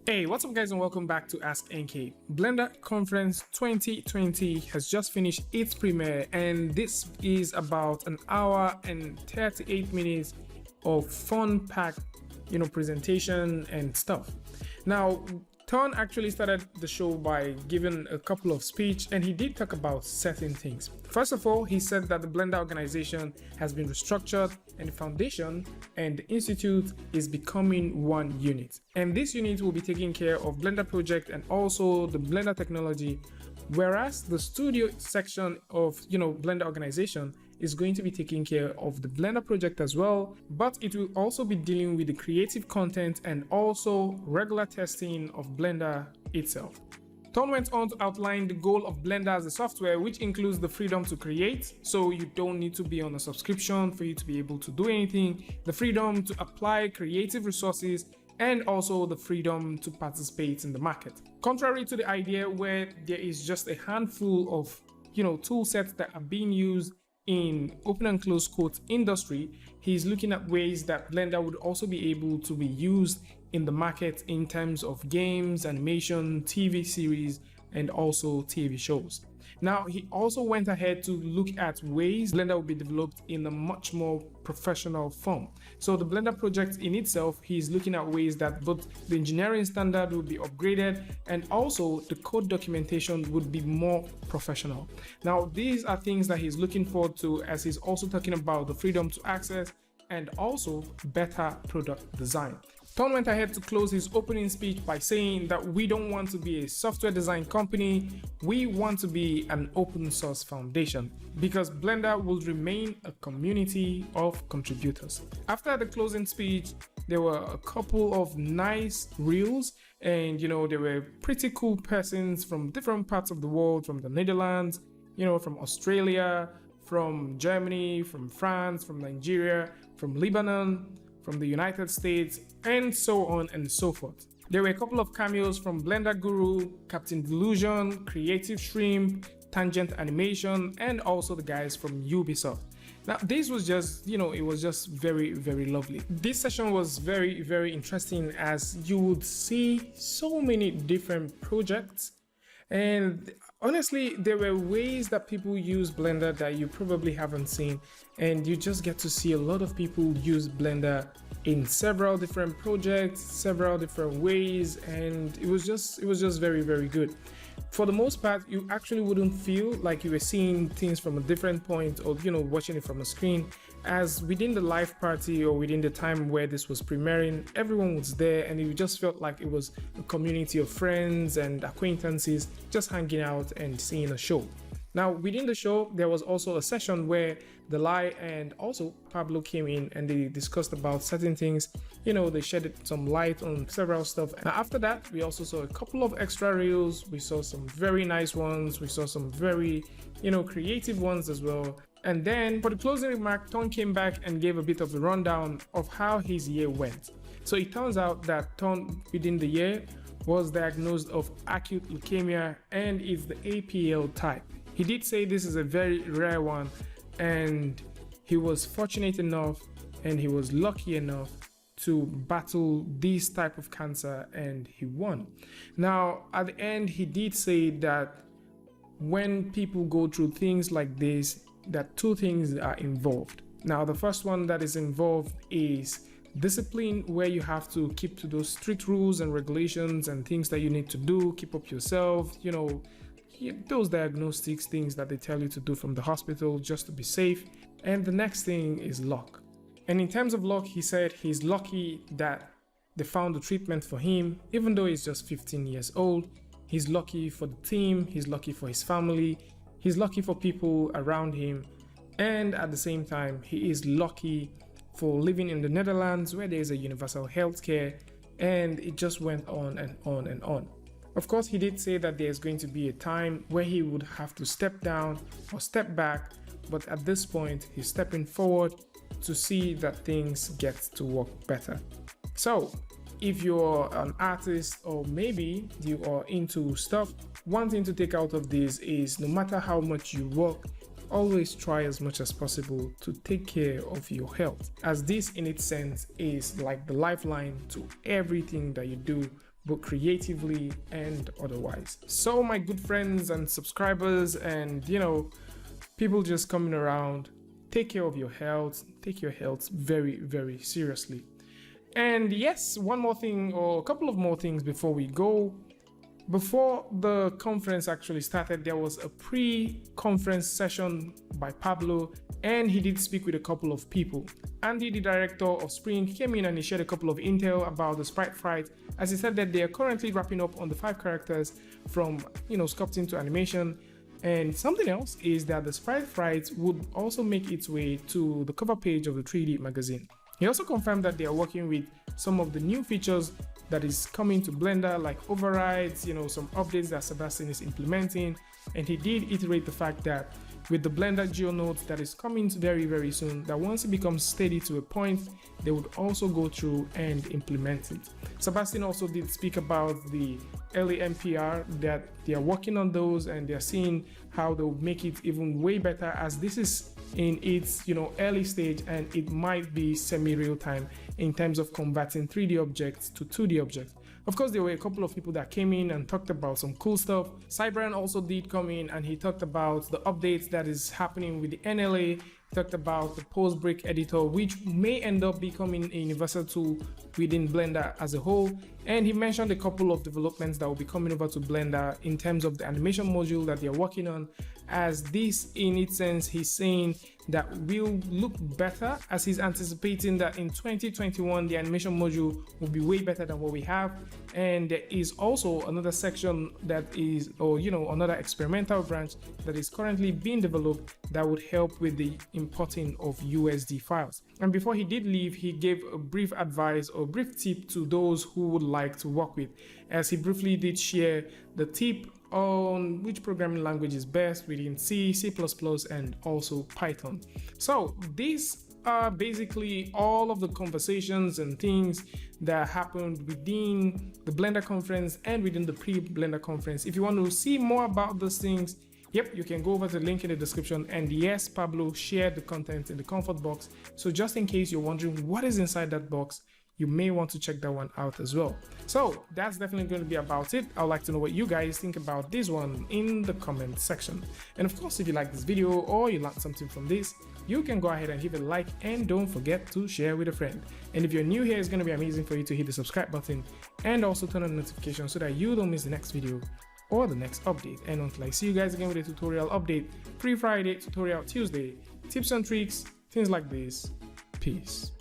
Hey, what's up guys and welcome back to Ask NK. Blender Conference 2020 has just finished its premiere and this is about an hour and 38 minutes of fun-packed, presentation and stuff. Now, Ton actually started the show by giving a couple of speech and he did talk about certain things. First of all, he said that the Blender organization has been restructured and the foundation and the institute is becoming one unit. And this unit will be taking care of Blender project and also the Blender technology, whereas the studio section of Blender organization is going to be taking care of the Blender project as well, but it will also be dealing with the creative content and also regular testing of Blender itself. Ton went on to outline the goal of Blender as a software, which includes the freedom to create, so you don't need to be on a subscription for you to be able to do anything, the freedom to apply creative resources, and also the freedom to participate in the market. Contrary to the idea where there is just a handful of tool sets that are being used in open and close quote industry, he's looking at ways that Blender would also be able to be used in the market in terms of games, animation, TV series, and also TV shows. Now, he also went ahead to look at ways Blender will be developed in a much more professional form. So the Blender project in itself, he's looking at ways that both the engineering standard will be upgraded and also the code documentation would be more professional. Now, these are things that he's looking forward to as he's also talking about the freedom to access and also better product design. Ton went ahead to close his opening speech by saying that we don't want to be a software design company, we want to be an open source foundation because Blender will remain a community of contributors. After the closing speech, there were a couple of nice reels and there were pretty cool persons from different parts of the world, from the Netherlands, from Australia, from Germany, from France, from Nigeria, from Lebanon, from the United States, and so on and so forth. There were a couple of cameos from Blender Guru, Captain Delusion, Creative Shrimp, Tangent Animation, and also the guys from Ubisoft. Now, this was just, it was just very, very lovely. This session was very, very interesting as you would see so many different projects. And honestly, there were ways that people use Blender that you probably haven't seen, and you just get to see a lot of people use Blender in several different projects, several different ways, and it was just very, very good. For the most part, you actually wouldn't feel like you were seeing things from a different point or watching it from a screen, as within the live party or within the time where this was premiering, everyone was there and it just felt like it was a community of friends and acquaintances just hanging out and seeing a show. Now, within the show, there was also a session where Delay and also Pablo came in and they discussed about certain things. They shed some light on several stuff. Now, after that, we also saw a couple of extra reels. We saw some very nice ones. We saw some very, creative ones as well. And then for the closing remark, Ton came back and gave a bit of a rundown of how his year went. So it turns out that Ton, within the year, was diagnosed of acute leukemia and is the APL type. He did say this is a very rare one and he was fortunate enough and he was lucky enough to battle this type of cancer and he won. Now, at the end, he did say that when people go through things like this, that two things are involved. Now, the first one that is involved is discipline, where you have to keep to those strict rules and regulations and things that you need to do, keep up yourself, those diagnostics, things that they tell you to do from the hospital just to be safe. And the next thing is luck. And in terms of luck, he said he's lucky that they found a treatment for him, even though he's just 15 years old. He's lucky for the team, he's lucky for his family, he's lucky for people around him. And at the same time, he is lucky for living in the Netherlands where there is a universal healthcare, and it just went on and on and on. Of course, he did say that there's going to be a time where he would have to step down or step back, but at this point, he's stepping forward to see that things get to work better. So, if you're an artist or maybe you are into stuff, one thing to take out of this is no matter how much you work, always try as much as possible to take care of your health, as this in its sense is like the lifeline to everything that you do both creatively and otherwise. So my good friends and subscribers and people just coming around, take care of your health, take your health very, very seriously. And yes, one more thing or a couple of more things before we go. Before the conference actually started, there was a pre-conference session by Pablo, and he did speak with a couple of people. Andy, the director of Spring, came in and he shared a couple of intel about the sprite fright, as he said that they are currently wrapping up on the 5 characters from sculpting to animation. And something else is that the sprite fright would also make its way to the cover page of the 3D magazine. He also confirmed that they are working with some of the new features that is coming to Blender, like overrides, some updates that Sebastian is implementing. And he did iterate the fact that with the Blender GeoNodes that is coming very, very soon, that once it becomes steady to a point, they would also go through and implement it. Sebastian also did speak about the early MPR, that they are working on those and they're seeing how they'll make it even way better, as this is in its early stage and it might be semi-real time in terms of converting 3D objects to 2D objects. Of course, there were a couple of people that came in and talked about some cool stuff. Cybrian also did come in and he talked about the updates that is happening with the NLA. He talked about the post-break editor, which may end up becoming a universal tool within Blender as a whole. And he mentioned a couple of developments that will be coming over to Blender in terms of the animation module that they're working on, as this in its sense he's saying that will look better, as he's anticipating that in 2021 the animation module will be way better than what we have. And there is also another section that is, another experimental branch that is currently being developed that would help with the importing of USD files. And before he did leave, he gave a brief advice or brief tip to those who would like to work with, as he briefly did share the tip on which programming language is best within C, C++, and also Python. So these are basically all of the conversations and things that happened within the Blender conference and within the pre-Blender conference. If you want to see more about those things, yep, you can go over to the link in the description. And yes, Pablo shared the content in the comfort box. So just in case you're wondering what is inside that box, you may want to check that one out as well. So that's definitely going to be about it. I'd like to know what you guys think about this one in the comment section. And of course, if you like this video or you learned something from this, you can go ahead and hit a like, and don't forget to share with a friend. And if you're new here, it's going to be amazing for you to hit the subscribe button and also turn on notifications so that you don't miss the next video or the next update. And until I see you guys again with a tutorial update, Free Friday, Tutorial Tuesday, tips and tricks, things like this. Peace.